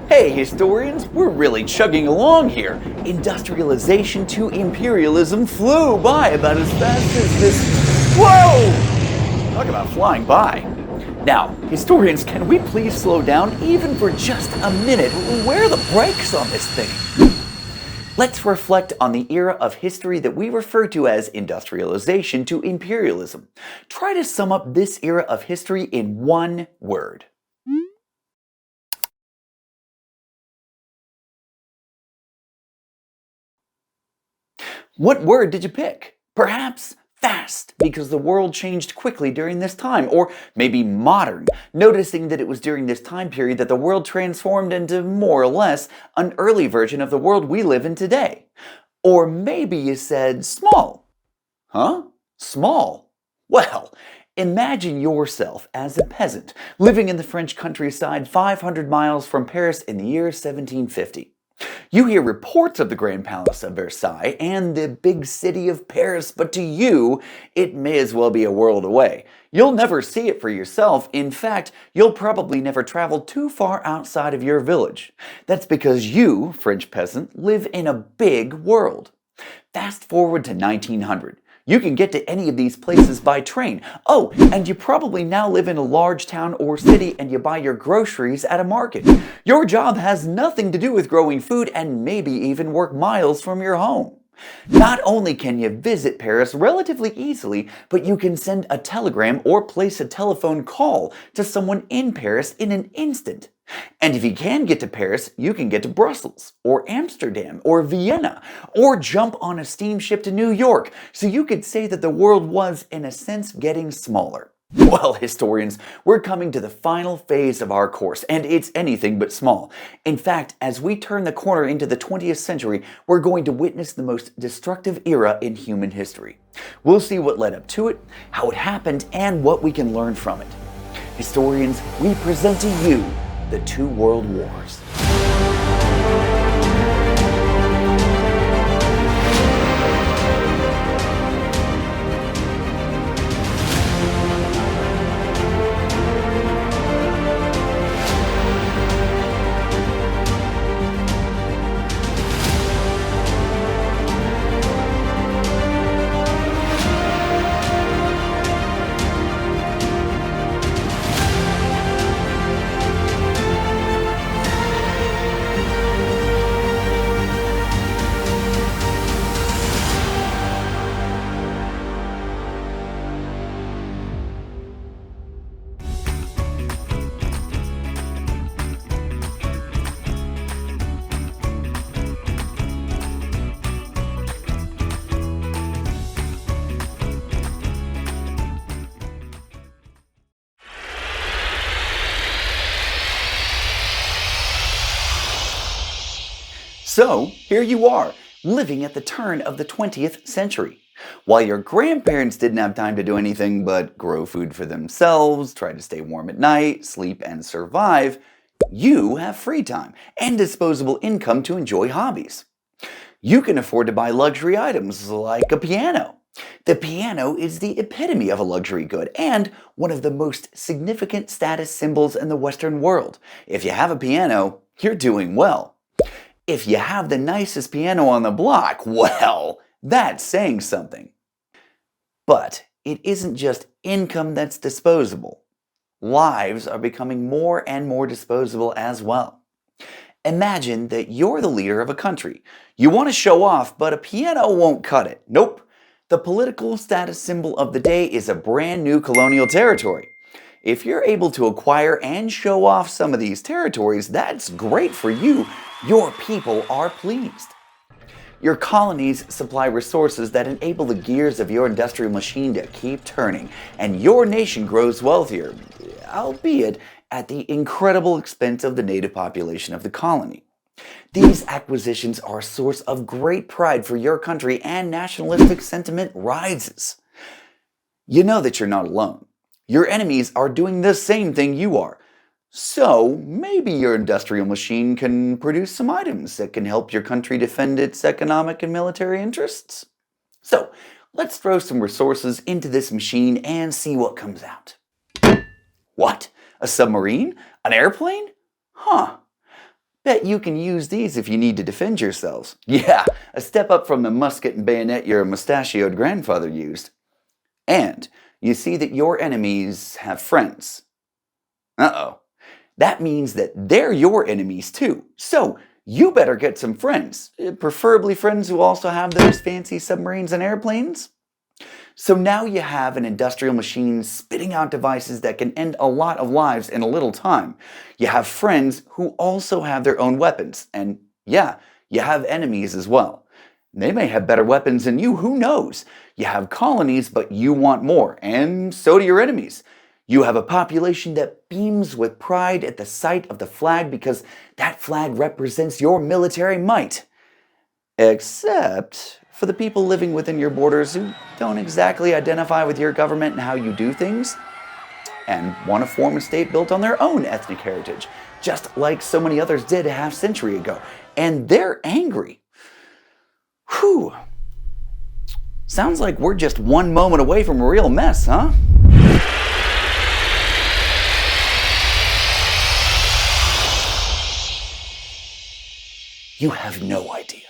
Hey historians, we're really chugging along here. Industrialization to imperialism flew by about as fast as this. Whoa! Talk about flying by. Now, historians, can we please slow down even for just a minute? Where are the brakes on this thing? Let's reflect on the era of history that we refer to as industrialization to imperialism. Try to sum up this era of history in one word. What word did you pick? Perhaps fast, because the world changed quickly during this time, or maybe modern, noticing that it was during this time period that the world transformed into more or less an early version of the world we live in today. Or maybe you said small. Huh? Small? Well, imagine yourself as a peasant living in the French countryside 500 miles from Paris in the year 1750. You hear reports of the Grand Palace of Versailles and the big city of Paris, but to you, it may as well be a world away. You'll never see it for yourself. In fact, you'll probably never travel too far outside of your village. That's because you, French peasant, live in a big world. Fast forward to 1900. You can get to any of these places by train. Oh, and you probably now live in a large town or city and you buy your groceries at a market. Your job has nothing to do with growing food and maybe even work miles from your home. Not only can you visit Paris relatively easily, but you can send a telegram or place a telephone call to someone in Paris in an instant. And if you can get to Paris, you can get to Brussels, or Amsterdam, or Vienna, or jump on a steamship to New York, so you could say that the world was, in a sense, getting smaller. Well, historians, we're coming to the final phase of our course, and it's anything but small. In fact, as we turn the corner into the 20th century, we're going to witness the most destructive era in human history. We'll see what led up to it, how it happened, and what we can learn from it. Historians, we present to you the two world wars. So, here you are, living at the turn of the 20th century. While your grandparents didn't have time to do anything but grow food for themselves, try to stay warm at night, sleep and survive, you have free time and disposable income to enjoy hobbies. You can afford to buy luxury items like a piano. The piano is the epitome of a luxury good and one of the most significant status symbols in the Western world. If you have a piano, you're doing well. If you have the nicest piano on the block, well, that's saying something. But it isn't just income that's disposable. Lives are becoming more and more disposable as well. Imagine that you're the leader of a country. You want to show off, but a piano won't cut it. Nope. The political status symbol of the day is a brand new colonial territory. If you're able to acquire and show off some of these territories, that's great for you. Your people are pleased. Your colonies supply resources that enable the gears of your industrial machine to keep turning, and your nation grows wealthier, albeit at the incredible expense of the native population of the colony. These acquisitions are a source of great pride for your country, and nationalistic sentiment rises. You know that you're not alone. Your enemies are doing the same thing you are. So maybe your industrial machine can produce some items that can help your country defend its economic and military interests. So let's throw some resources into this machine and see what comes out. What? A submarine? An airplane? Huh. Bet you can use these if you need to defend yourselves. Yeah, a step up from the musket and bayonet your mustachioed grandfather used. And you see that your enemies have friends. Uh-oh. That means that they're your enemies too. So you better get some friends, preferably friends who also have those fancy submarines and airplanes. So now you have an industrial machine spitting out devices that can end a lot of lives in a little time. You have friends who also have their own weapons. And yeah, you have enemies as well. They may have better weapons than you, who knows? You have colonies, but you want more, and so do your enemies. You have a population that beams with pride at the sight of the flag because that flag represents your military might. Except for the people living within your borders who don't exactly identify with your government and how you do things, and want to form a state built on their own ethnic heritage, just like so many others did a half-century ago. And they're angry. Whew. Sounds like we're just one moment away from a real mess, huh? You have no idea.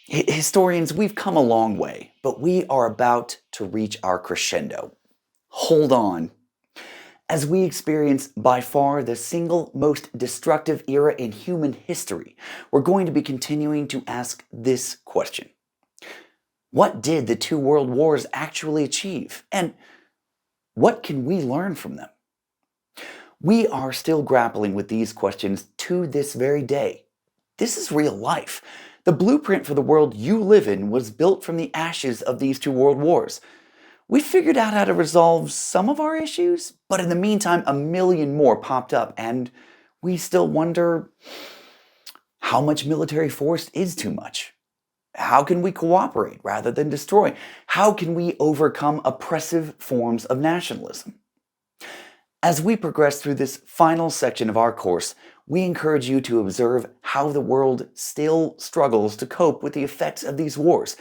Historians, we've come a long way, but we are about to reach our crescendo. Hold on. As we experience by far the single most destructive era in human history, we're going to be continuing to ask this question. What did the two world wars actually achieve? And what can we learn from them? We are still grappling with these questions to this very day. This is real life. The blueprint for the world you live in was built from the ashes of these two world wars. We figured out how to resolve some of our issues, but in the meantime, a million more popped up, and we still wonder how much military force is too much. How can we cooperate rather than destroy? How can we overcome oppressive forms of nationalism? As we progress through this final section of our course, we encourage you to observe how the world still struggles to cope with the effects of these wars.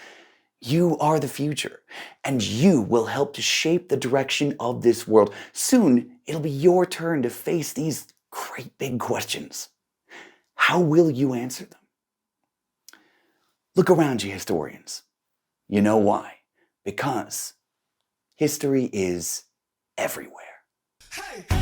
You are the future, and you will help to shape the direction of this world. Soon, it'll be your turn to face these great big questions. How will you answer them? Look around you, historians. You know why? Because history is everywhere. Hey!